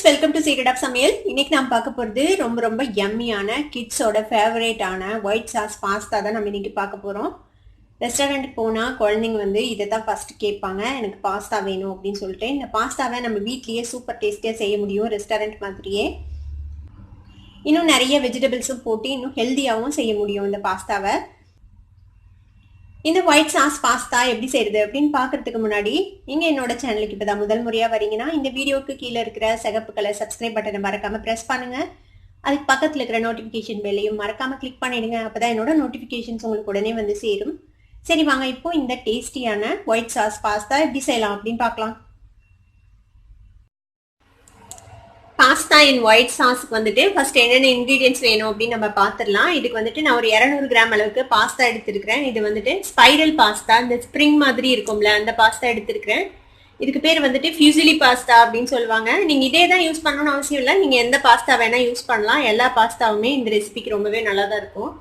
Welcome to secret of சமையல். இன்னைக்கு நாம் பார்க்க போகிறது ரொம்ப யம்மியான கிட்ஸோட ஃபேவரேட்டான ஒயிட் சாஸ் பாஸ்தா தான் நம்ம இன்னைக்கு பார்க்க போகிறோம். ரெஸ்டாரண்ட்டுக்கு போனால் குழந்தைங்க இதை தான் ஃபஸ்ட்டு கேட்பாங்க, எனக்கு பாஸ்தா வேணும் அப்படின்னு சொல்லிட்டு. இந்த பாஸ்தாவை நம்ம வீட்லேயே சூப்பர் டேஸ்டியாக செய்ய முடியும், ரெஸ்டாரண்ட் மாதிரியே. இன்னும் நிறைய வெஜிடபிள்ஸும் போட்டு இன்னும் ஹெல்த்தியாகவும் செய்ய முடியும் இந்த பாஸ்தாவை. இந்த ஒயிட் சாஸ் பாஸ்தா எப்படி செய்யுது அப்படின்னு பார்க்கறதுக்கு முன்னாடி நீங்கள் என்னோட சேனலுக்கு இப்போ தான் முதல் முறையாக வரீங்கன்னா இந்த வீடியோவுக்கு கீழே இருக்கிற சிகப்பு கலர் சப்ஸ்கிரைப் பட்டனை மறக்காமல் ப்ரெஸ் பண்ணுங்கள். அதுக்கு பக்கத்தில் இருக்கிற நோட்டிஃபிகேஷன் பெல்லையும் மறக்காமல் கிளிக் பண்ணிடுங்க. அப்போ தான் என்னோட நோட்டிஃபிகேஷன்ஸ் உங்களுக்கு உடனே வந்து சேரும். சரி வாங்க, இப்போ இந்த டேஸ்டியான ஒயிட் சாஸ் பாஸ்தா எப்படி செய்யலாம் அப்படின்னு பார்க்கலாம். பாஸ்தா இன் ஒயிட் சாஸுக்கு ஃபர்ஸ்ட் என்னென்ன இன்க்ரீடியன்ஸ் வேணும் அப்படின்னு நம்ம பார்த்துடலாம். இதுக்கு நான் ஒரு 200 கிராம் அளவுக்கு பாஸ்தா எடுத்துருக்கிறேன். இது ஸ்பைரல் பாஸ்தா, இந்த ஸ்ப்ரிங் மாதிரி இருக்கும்ல அந்த பாஸ்தா எடுத்துருக்கிறேன். இதுக்கு பேர் ஃபியூசிலி பாஸ்தா அப்படின்னு சொல்லுவாங்க. நீங்கள் இதே தான் யூஸ் பண்ணணும்னு அவசியம் இல்லை, நீங்கள் எந்த பாஸ்தா வேணால் யூஸ் பண்ணலாம். எல்லா பாஸ்தாவுமே இந்த ரெசிபிக்கு ரொம்பவே நல்லா தான் இருக்கும்.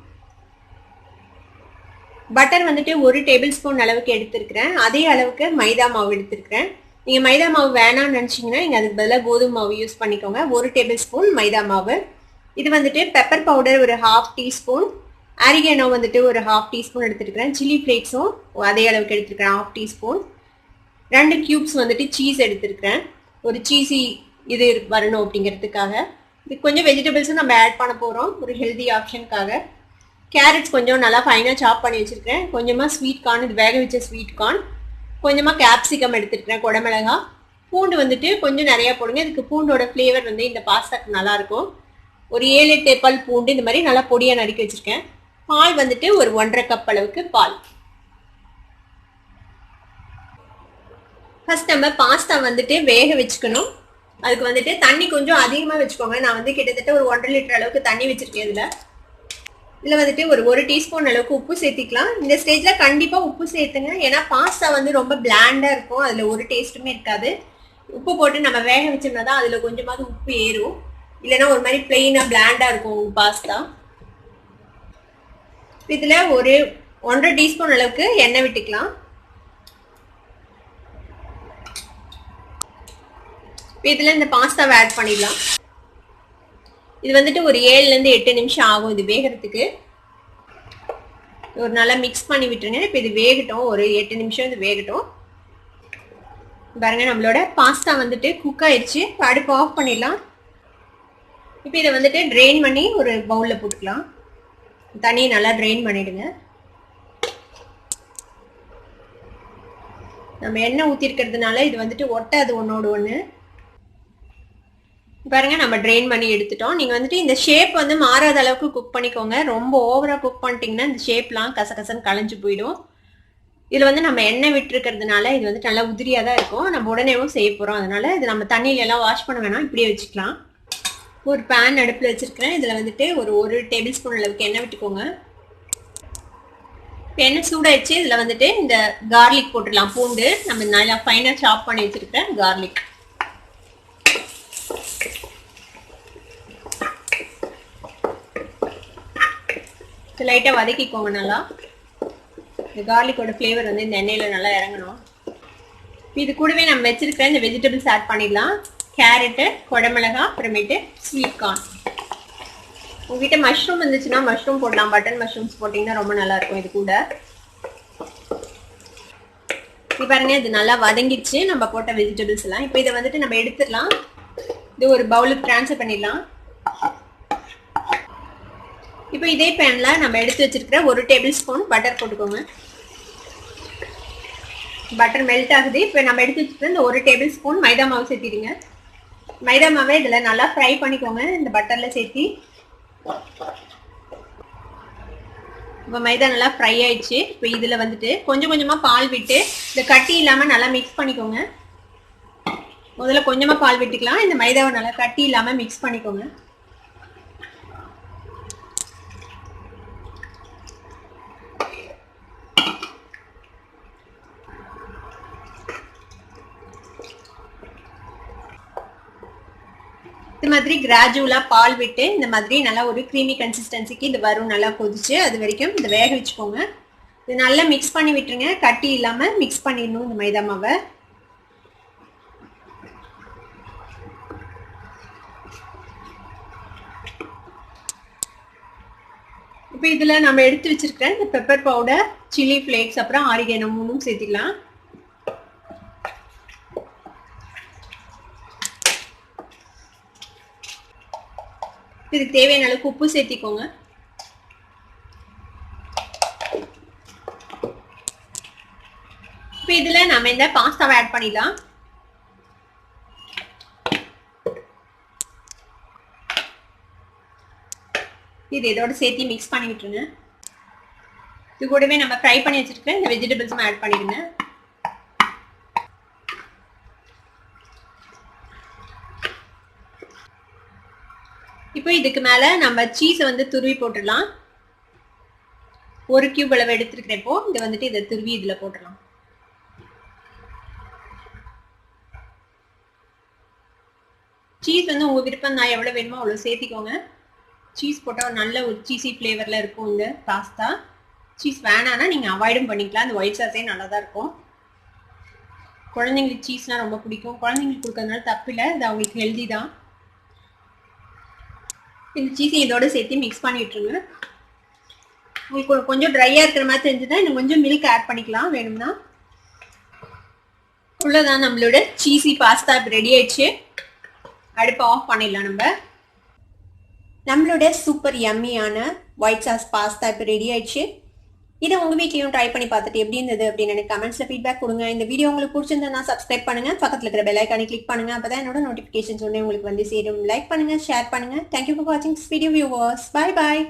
பட்டர் 1 டேபிள் ஸ்பூன் அளவுக்கு எடுத்துருக்கிறேன். அதே அளவுக்கு மைதா மாவு எடுத்துருக்கிறேன். நீங்கள் மைதா மாவு வேணாம்னு நினச்சிங்கன்னா நீங்கள் அதுக்கு பதிலாக கோதுமை மாவு யூஸ் பண்ணிக்கோங்க. 1 டேபிள் ஸ்பூன் மைதா மாவு. இது பெப்பர் பவுடர் ஒரு 1/2 டீஸ்பூன், ஆரிகேனோ ஒரு 1/2 டீஸ்பூன் எடுத்துருக்கிறேன். சில்லி ஃப்ளேக்ஸும் அதே அளவுக்கு எடுத்துருக்கிறேன், 1/2 டீஸ்பூன். 2 கியூப்ஸ் சீஸ் எடுத்துருக்கிறேன், ஒரு சீஸி இது வரணும் அப்படிங்கிறதுக்காக. இது கொஞ்சம் வெஜிடபிள்ஸும் நம்ம ஆட் பண்ண போகிறோம் ஒரு ஹெல்தி ஆப்ஷனுக்காக. கேரட்ஸ் கொஞ்சம் நல்லா ஃபைனாக சாப் பண்ணி வச்சுருக்கிறேன். கொஞ்சமாக ஸ்வீட் கார்ன், இது வேக வச்ச ஸ்வீட் கார்ன். கொஞ்சமாக கேப்சிகம் எடுத்துருக்கிறேன், குடமிளகா. பூண்டு கொஞ்சம் நிறையா போடுங்க, இதுக்கு பூண்டோட ஃப்ளேவர் இந்த பாஸ்தாக்கு நல்லாயிருக்கும். ஒரு 7-8 பல் பூண்டு இந்த மாதிரி நல்லா பொடியாக நறுக்கி வச்சுருக்கேன். பால் ஒரு 1.5 கப் அளவுக்கு பால். ஃபர்ஸ்ட் நம்ம பாஸ்தா வேக வச்சுக்கணும். அதுக்கு தண்ணி கொஞ்சம் அதிகமாக வச்சுக்கோங்க. நான் கிட்டத்தட்ட ஒரு 1.5 லிட்டர் அளவுக்கு தண்ணி வச்சுருக்கேன். இதில் ஒரு 1 டீஸ்பூன் அளவுக்கு உப்பு சேர்த்திக்கலாம். இந்த ஸ்டேஜில் கண்டிப்பாக உப்பு சேர்த்துங்க, ஏன்னா பாஸ்தா ரொம்ப பிளாண்டாக இருக்கும், அதில் ஒரு டேஸ்ட்டுமே இருக்காது. உப்பு போட்டு நம்ம வேக வச்சோம்னா தான் அதில் கொஞ்சமாவது உப்பு ஏறும், இல்லைன்னா ஒரு மாதிரி பிளெயினாக பிளாண்டாக இருக்கும் பாஸ்தா. இதில் ஒரு 1.5 டீஸ்பூன் அளவுக்கு எண்ணெய் விட்டுக்கலாம். இதில் இந்த பாஸ்தாவை ஆட் பண்ணிடலாம். இது ஒரு 7லேருந்து 8 நிமிஷம் ஆகும் இது வேகிறதுக்கு. ஒரு நல்லா மிக்ஸ் பண்ணி விட்டுருங்க. இப்போ இது வேகட்டும், ஒரு 8 நிமிஷம் இது வேகட்டும். பாருங்க, நம்மளோட பாஸ்தா குக் ஆயிடுச்சு. இப்போ அடுப்பு ஆஃப் பண்ணிடலாம். இப்போ இதை ட்ரெயின் பண்ணி ஒரு பவுலில் போட்டுக்கலாம். தண்ணியை நல்லா ட்ரெயின் பண்ணிடுங்க. நம்ம எண்ணெய் ஊற்றிருக்கிறதுனால இது ஒட்டாது ஒன்னோடு ஒன்று. பாருங்க, நம்ம ட்ரெயின் பண்ணி எடுத்துட்டோம். நீங்கள் இந்த ஷேப் மாறாத அளவுக்கு குக் பண்ணிக்கோங்க. ரொம்ப ஓவராக குக் பண்ணிட்டீங்கன்னா இந்த ஷேப்லாம் கசகசன்னு களைஞ்சு போயிடும். இதில் நம்ம எண்ணெய் விட்டுருக்கிறதுனால இது நல்லா உதிரியாக தான் இருக்கும். நம்ம உடனேவும் செய்ய போகிறோம், அதனால இது நம்ம தண்ணியிலலாம் வாஷ் பண்ண வேணாம், இப்படியே வச்சுக்கலாம். ஒரு பேன் அடுப்பில் வச்சுருக்கிறேன். இதில் ஒரு டேபிள் ஸ்பூன் அளவுக்கு எண்ணெய் விட்டுக்கோங்க. இப்போ எண்ணெய் சூடாயிடுச்சு. இதில் இந்த கார்லிக் போட்டுடலாம். பூண்டு நம்ம நல்லா ஃபைனாக சாப் பண்ணி வச்சுருக்கிறேன் கார்லிக். லைட்டாக வதக்கிக்கோங்க நல்லா. இந்த கார்லிக்கோட ஃப்ளேவர் இந்த எண்ணெயில் நல்லா இறங்கணும். இது கூடவே நம்ம வச்சிருக்கிற இந்த வெஜிடபிள்ஸ் ஆட் பண்ணிடலாம். கேரட்டு, குடமிளகா, அப்புறமேட்டு ஸ்வீட் கார்ன். உங்ககிட்ட மஷ்ரூம் இருந்துச்சுன்னா மஷ்ரூம் போடலாம். பட்டன் மஷ்ரூம்ஸ் போட்டிங்கன்னா ரொம்ப நல்லாயிருக்கும் இது கூட. இப்போ பாருங்க, இது நல்லா வதங்கிடுச்சு நம்ம போட்ட வெஜிடபிள்ஸ் எல்லாம். இப்போ இதை நம்ம எடுத்துடலாம். இது ஒரு பவுலுக்கு ட்ரான்ஸ்ஃபர் பண்ணிடலாம். இப்போ இதே பேனில் நம்ம எடுத்து வச்சிருக்கிற 1 டேபிள் ஸ்பூன் பட்டர் போட்டுக்கோங்க. பட்டர் மெல்ட் ஆகுது. இப்போ நம்ம எடுத்து வச்சுருக்கிற இந்த 1 டேபிள் ஸ்பூன் மைதா மாவு சேர்த்திடுங்க. மைதா மாவை இதில் நல்லா ஃப்ரை பண்ணிக்கோங்க இந்த பட்டரில் சேர்த்தி. இப்போ மைதா நல்லா ஃப்ரை ஆயிடுச்சு. இப்போ இதில் கொஞ்சம் கொஞ்சமாக பால் விட்டு இந்த கட்டி இல்லாமல் நல்லா மிக்ஸ் பண்ணிக்கோங்க. முதல்ல கொஞ்சமாக பால் விட்டுக்கலாம். இந்த மைதாவை நல்லா கட்டி இல்லாமல் மிக்ஸ் பண்ணிக்கோங்க. இது மாதிரி கிராஜுவலாக பால் விட்டு இந்த மாதிரி நல்லா ஒரு க்ரீமி கன்சிஸ்டன்சிக்கு இது வரும். நல்லா கொதிச்சு அது வரைக்கும் இதை வேக வச்சுக்கோங்க. இது நல்லா மிக்ஸ் பண்ணி விட்டுருங்க, கட்டி இல்லாமல் மிக்ஸ் பண்ணிடணும் இந்த மைதா மாவை. இப்போ இதுல நம்ம எடுத்து வச்சிருக்கிற இந்த பெப்பர் பவுடர், சில்லி ஃப்ளேக்ஸ் அப்புறம் ஆரிகேனோ மூணும் சேர்த்திக்கலாம். இதுக்கு தேவையான அளவுக்கு உப்பு சேர்த்திக்கோங்க. இப்போ இதுல நம்ம இந்த பாஸ்தாவை ஆட் பண்ணிடலாம். இது இதோட சேர்த்து மிக்ஸ் பண்ணி விட்டுருங்க. இது கூடவே நம்ம ஃப்ரை பண்ணி வச்சிருக்கிற இந்த வெஜிடபிள்ஸும் ஆட் பண்ணிடுங்க. இப்போ இதுக்கு மேல நம்ம சீஸை வந்து துருவி போட்டுடலாம். 1 கியூப் அளவு எடுத்துருக்கிறப்போ இது வந்துட்டு இதை துருவி இதுல போட்டுடலாம். சீஸ் வந்து உங்க விருப்பம் தான், எவ்வளவு வேணுமோ அவ்வளவு சேர்த்திக்கோங்க. சீஸ் போட்டால் ஒரு நல்ல ஒரு சீஸி ஃப்ளேவரில் இருக்கும் இந்த பாஸ்தா. சீஸ் வேணான்னா நீங்கள் அவாய்டும் பண்ணிக்கலாம். அந்த ஒயிட் சாஸே நல்லா தான் இருக்கும். குழந்தைங்களுக்கு சீஸ்னால் ரொம்ப பிடிக்கும். குழந்தைங்களுக்கு கொடுக்கறதுனால தப்பில்லை, இது அவங்களுக்கு ஹெல்தி தான். இந்த சீஸை இதோட சேர்த்து மிக்ஸ் பண்ணி விட்டுருங்க. உங்களுக்கு கொஞ்சம் ட்ரையாக இருக்கிற மாதிரி தெரிஞ்சுன்னா இன்னும் கொஞ்சம் மில்க் ஆட் பண்ணிக்கலாம் வேணும்னா. உள்ளதான் நம்மளோட சீஸி பாஸ்தா ரெடி ஆயிடுச்சு. அடுப்பை ஆஃப் பண்ணிடலாம். நம்மளோட சூப்பர் யம்மியான ஒயிட் சாஸ் பாஸ்தா இப்போ ரெடி ஆயிடுச்சு. இதை உங்கள் வீட்லையும் ட்ரை பண்ணி பார்த்துட்டு எப்படி இருந்தது அப்படின்னு எனக்கு கமெண்ட்ஸில் ஃபீட்பேக் கொடுங்க. இந்த வீடியோ உங்களுக்கு பிடிச்சிருந்தா சப்ஸ்கிரைப் பண்ணுங்கள், பக்கத்தில் இருக்கிற பெல் ஐக்கானை கிளிக் பண்ணுங்கள். அப்போ தான் என்னோட நோட்டிஃபிகேஷன்ஸ் ஒன்று உங்களுக்கு வந்து சேரும். லைக் பண்ணுங்கள், ஷேர் பண்ணுங்கள். தேங்க்யூ ஃபார் வாட்சிங் this video viewers. Bye bye.